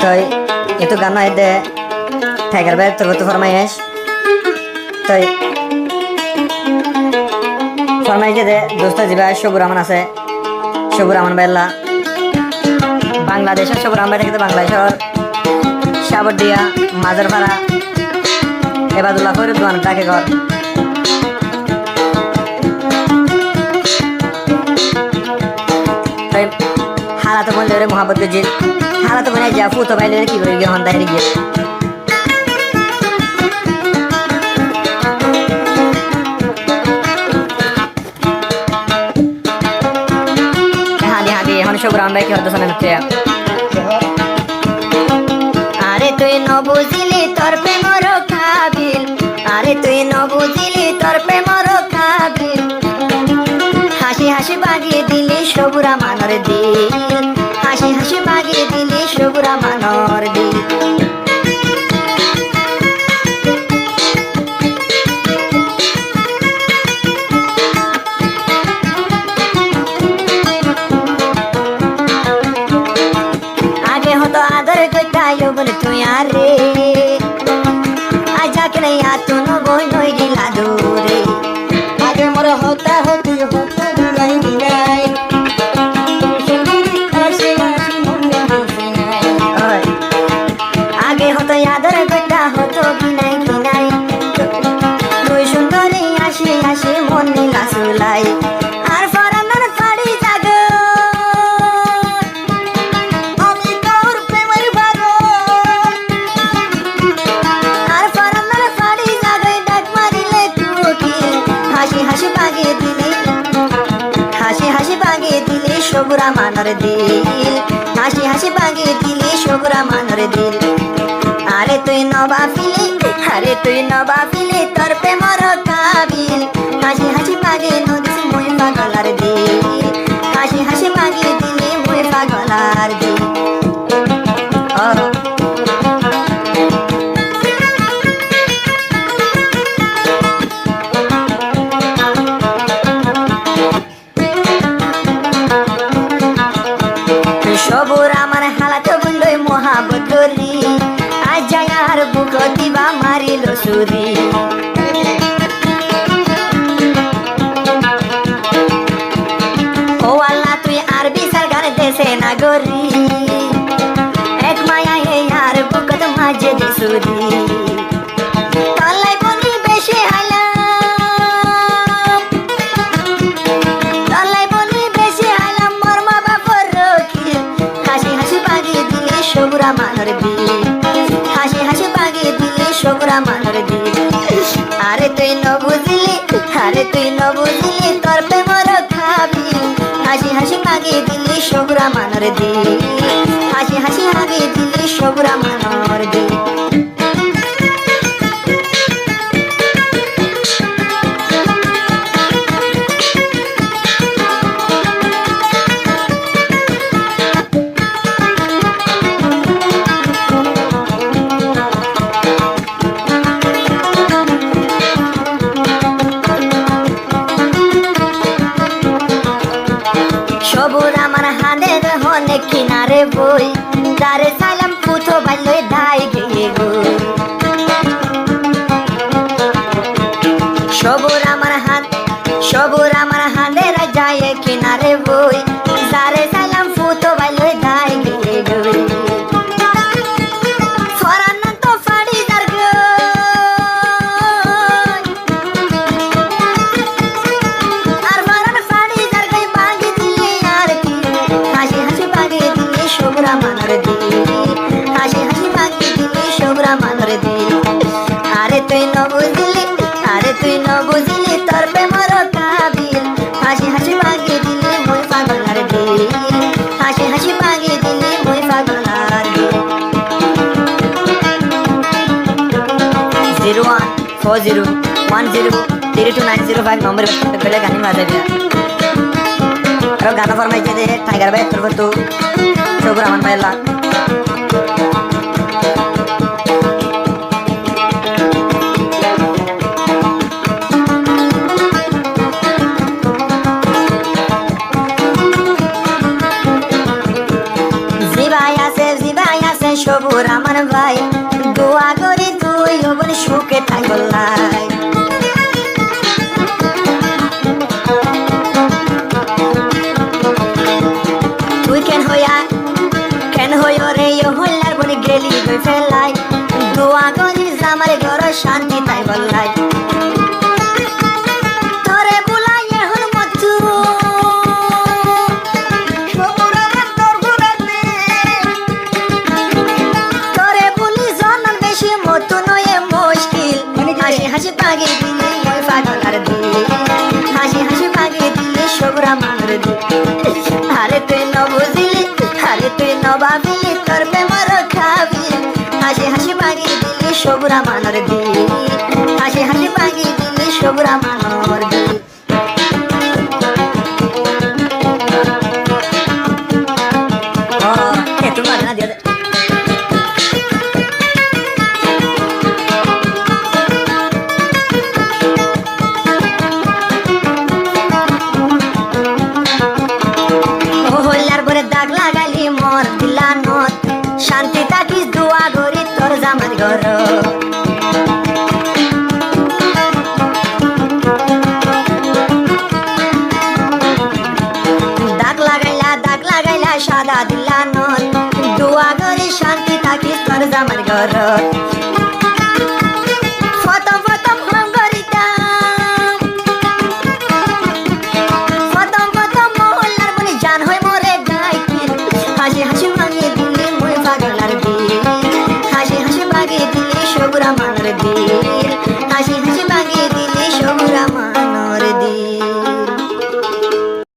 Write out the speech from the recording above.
তো itu গান আইদে tiger ভাই তোর তো ফরমাইশ তো ফরমাইশ দে দোস্ত জিবা সবুর রহমান আছে সবুর রহমান ভাইলা বাংলাদেশের সবুর রহমান ভাই থেকে বাংলাদেশের সাবরদিয়া মাজারপাড়া এবাদুল্লাহ ফরিদ দোয়ান ডাকে ঘর হালাত বললে রে মোহাম্মদ গজিল হালাত বলে যা ফুতো ভাইলে কি করে গিয়ে হন্দায় গিয়ে এখন সব রাম ভাই কি হতো শোনেন আরে তুই ন বুঝিলি তোর প্রেমর কাবিল আরে তুই ন বুঝিলি তোর প্রেমর কাবিল হাসি হাসি বাগিয়ে দিলি সবুরা মানর দিল হাসি হাসি বাগিয়ে দিলি সবুরা মানর দিল আগে হতো আদর কইতায়ো বলে তুই আরে আজা কে নাই আতো ন বই নই গিলা দূরে আগে মোর হতা হতি হতো নাই নাই আগে হতো আদর কইতা হতো বিনাই বিনাই তুই সুন্দরী আসি আসি মন নীলা সুলাই আর ফরানোর ফাড়ি জাগ আমি তোর প্রেমের ভাগো আর ফরানোর ফাড়ি জাগ ডাক মারিলে কুকি হাসি হাসি বাগিয়ে দিলি হাসি হাসি বাগিয়ে দিলি সবুরা মানর দিল হাসি হাসি বাগিয়ে দিলি সবুরা মানর দিল আরে তুই নবা ফিলি আরে তুই নবা ফিলি তোর প্রেমর কাবিল হাসি হাসি বাগিয়ে নদিস মুই পাগলার দিল হাসি হাসি বাগিয়ে দিলি মুই পাগলার দিল সবুর আমার হালাত বললই মহাবত করি আজ যায় আর বুক দিবা মারিল সুরি ও আল্লাহ তুই আর বিচার গান দেশে না গরি এক মায়া হে আর বুকত মাঝে দে সুরি তলাই বলি বেশি হাইলাম তলাই বলি বেশি হাইলাম মোর মা বাপর রকি হাসি হাসি বাগিয়ে দিলি সবুরা মানর দিল হাসি হাসি বাগিয়ে দিলি সবুরা মানর দিল আরে তুই ন বুঝিলি আরে তুই ন বুঝিলি তোর প্রেমর খাবি হাসি হাসি বাগিয়ে দিলি সবুরা মানর দিল হাসি হাসি বাগিয়ে দিলি সবুরা মানর দিল সবুর আমার হানের হনে কিনারে বই তারে সালাম পুথো বাইলই ধাই গিয়ে গো সবুর আমার হানের যায় কিনারে বই তারে সালাম পুথো বাইলই ধাই গিয়ে গো ফরান তো ফাড়ি দার গো আর ফরান ফাড়ি দার গই বাগি দিলি আর কি হাসি হাসি বাগিয়ে দিলি সবুরা মানর দিল হাসি হাসি বাগিয়ে দিলি সবুরা মানর দিল আরে তুই ন বুঝিলি আরে তুই ন বুঝিলি তোর প্রেমর কাবিল হাসি হাসি বাগিয়ে দিলি মই পাগলার দিল হাসি হাসি বাগিয়ে দিলি মই পাগলার দিল 0140103290 নম্বরে পেলে গানি বাজাবি আর গান ফরমাইছে যে টাইগার ভাই তোর তো সবুর রহমান ভাইলা সবুর আমার ভাই দোয়া করি তুই হবন সুখে থাকল নাই তুই কেন হইয়া রে হইলার বনে গেলি গই ফেলাই দোয়া করি আমার ঘর শান্তি তাই বললাই তোরে বুলাই এখন মতু সবুর আমার তোর গুণাতে তোরে বলি জনন বেশি মতো নয় মুশকিল মানে কি? হাসি হাসি পাগে দিলে মই পাগলার দিলে হাসি হাসি পাগে দিলে সবরা মানর দিলে আরে তুই ন বুঝিলি আরে তুই ন ভাবিলি তোর প্রেমর খাবি হাসি হাসি পাগে দিলে সবরা মানর দিলে হাসি হাসি পাগে দিলে সবরা মানর দিলে ও কে তোমার না দিয়ে দে। ও হইলার পরে দাগ লাগাইলি মর দিলা নত শান্তি থাকিস দোয়া করি তোর জামার ঘর দাগ লাগাইলা সাদা দিলা নত দোয়া করি শান্তি থাকিস তোর জামার ঘর প্রথম হম করিতাম প্রথম মহল্লার বনি জান হই মরে গাইতিল হাসি হাসি ভাঙিয়ে দিলি মই পাগলার দিল হাসি হাসি ভাঙিয়ে দিলি সবুরা মানর দিল